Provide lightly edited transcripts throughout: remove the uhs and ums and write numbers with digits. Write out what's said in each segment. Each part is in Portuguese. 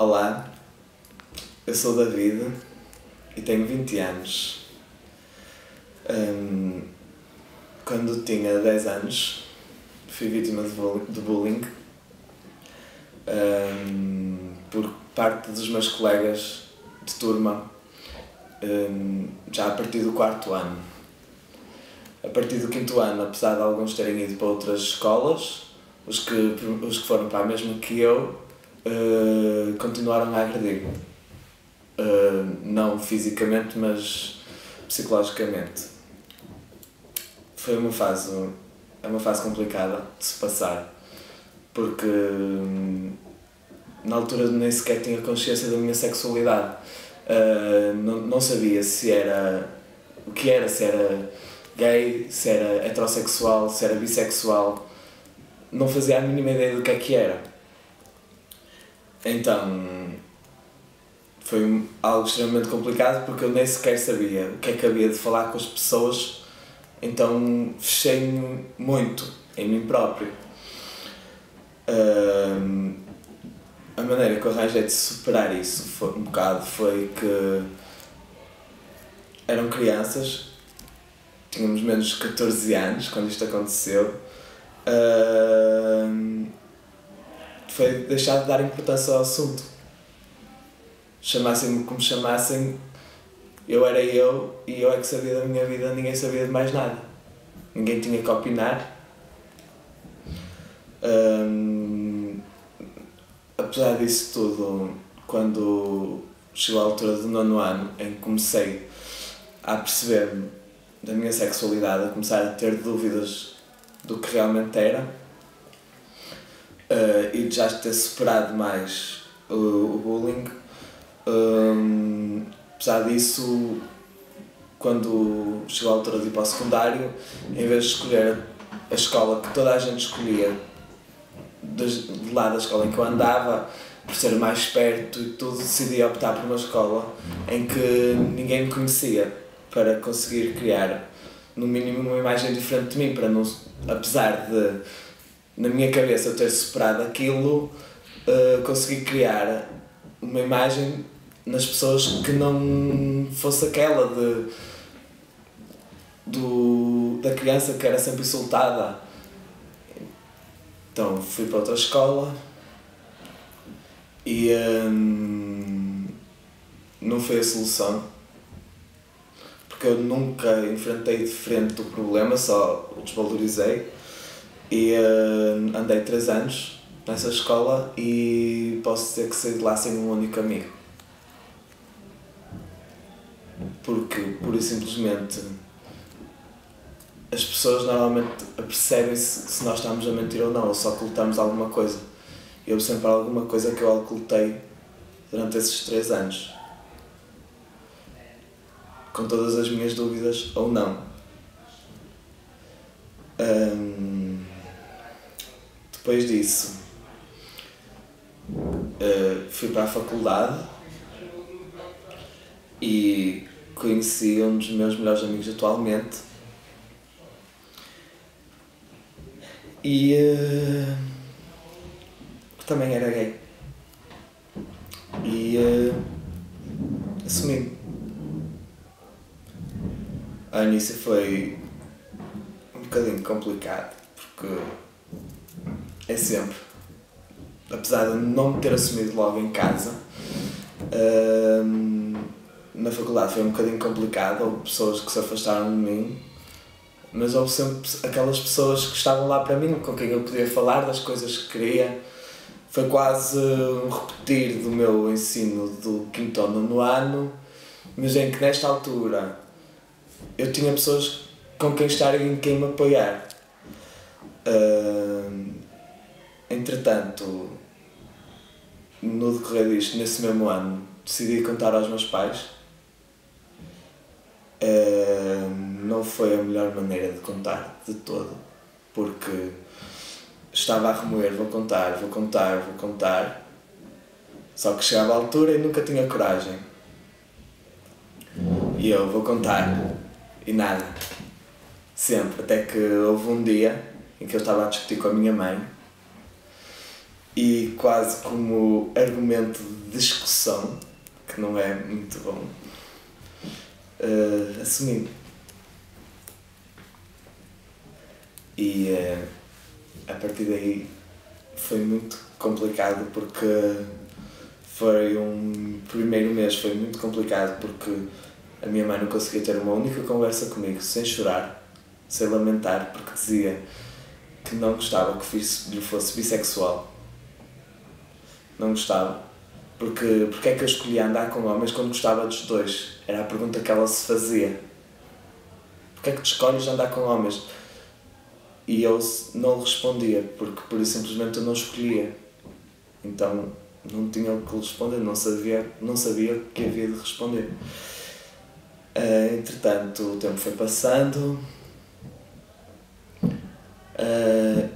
Olá, eu sou o David e tenho 20 anos. Quando tinha 10 anos, fui vítima de bullying por parte dos meus colegas de turma, já a partir do 4º ano. A partir do 5º ano, apesar de alguns terem ido para outras escolas, os que foram para a mesma que eu, continuaram a agredir. Não fisicamente, mas psicologicamente. Foi uma fase complicada de se passar, porque na altura nem sequer tinha consciência da minha sexualidade. Não sabia se era gay, se era heterossexual, se era bissexual. Não fazia a mínima ideia do que era. Então, foi algo extremamente complicado porque eu nem sequer sabia o que havia de falar com as pessoas, então fechei-me muito em mim próprio. A maneira que eu arranjei de superar isso foi que eram crianças, tínhamos menos de 14 anos quando isto aconteceu. Foi deixar de dar importância ao assunto. Chamassem-me como chamassem, eu era eu e eu é que sabia da minha vida, ninguém sabia de mais nada. Ninguém tinha que opinar. Apesar disso tudo, quando chegou a altura do 9º ano, em que comecei a perceber-me da minha sexualidade, a começar a ter dúvidas do que realmente era, e de já ter superado mais o bullying, apesar disso, quando chegou a altura de ir para o secundário, em vez de escolher a escola que toda a gente escolhia, de lá da escola em que eu andava, por ser mais perto e tudo, decidi optar por uma escola em que ninguém me conhecia, para conseguir criar no mínimo uma imagem diferente de mim, para não, apesar de na minha cabeça eu ter superado aquilo, conseguir criar uma imagem nas pessoas que não fosse aquela da criança que era sempre insultada. Então fui para outra escola e não foi a solução, porque eu nunca enfrentei de frente o problema, só o desvalorizei. E andei 3 anos nessa escola e posso dizer que saí de lá sem um único amigo. Porque, pura e simplesmente, as pessoas normalmente apercebem-se se nós estamos a mentir ou não, ou só ocultamos alguma coisa. E houve sempre alguma coisa que eu ocultei durante esses 3 anos. Com todas as minhas dúvidas ou não. Depois disso, fui para a faculdade e conheci um dos meus melhores amigos atualmente e que também era gay e assumi-me. Ao início foi um bocadinho complicado, porque é sempre, apesar de não me ter assumido logo em casa, na faculdade foi um bocadinho complicado, houve pessoas que se afastaram de mim, mas houve sempre aquelas pessoas que estavam lá para mim, com quem eu podia falar das coisas que queria. Foi quase um repetir do meu ensino do 5º ao 9º ano, mas em que nesta altura eu tinha pessoas com quem estar e em quem me apoiar. Entretanto, no decorrer disto, nesse mesmo ano, decidi contar aos meus pais. Não foi a melhor maneira de contar, de todo, porque estava a remoer, vou contar, só que chegava a altura e nunca tinha coragem. E eu vou contar, e nada, sempre, até que houve um dia em que eu estava a discutir com a minha mãe e quase como argumento de discussão, que não é muito bom, assumi. E a partir daí foi muito complicado porque foi primeiro mês foi muito complicado porque a minha mãe não conseguia ter uma única conversa comigo sem chorar, sem lamentar, porque dizia que não gostava que lhe fosse bissexual. Não gostava. Porque é que eu escolhia andar com homens quando gostava dos dois? Era a pergunta que ela se fazia. Porque é que tu escolhes andar com homens? E eu não lhe respondia, porque por isso simplesmente eu não escolhia. Então não tinha o que responder, não sabia o que havia de responder. Entretanto, o tempo foi passando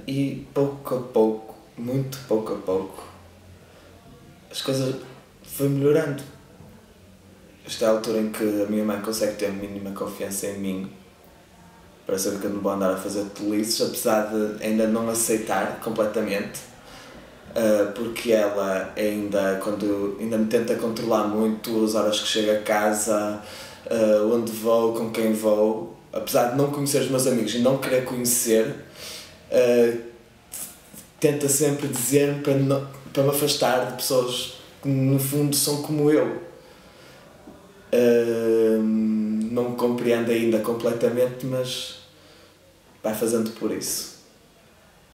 e pouco a pouco, muito pouco a pouco, as coisas foi melhorando. Esta é a altura em que a minha mãe consegue ter a mínima confiança em mim para saber que eu não vou andar a fazer tolices, apesar de ainda não aceitar completamente, porque ela ainda me tenta controlar muito as horas que chego a casa, onde vou, com quem vou, apesar de não conhecer os meus amigos e não querer conhecer, tenta sempre dizer-me para me afastar de pessoas que no fundo são como eu. Não compreendo ainda completamente, mas vai fazendo por isso.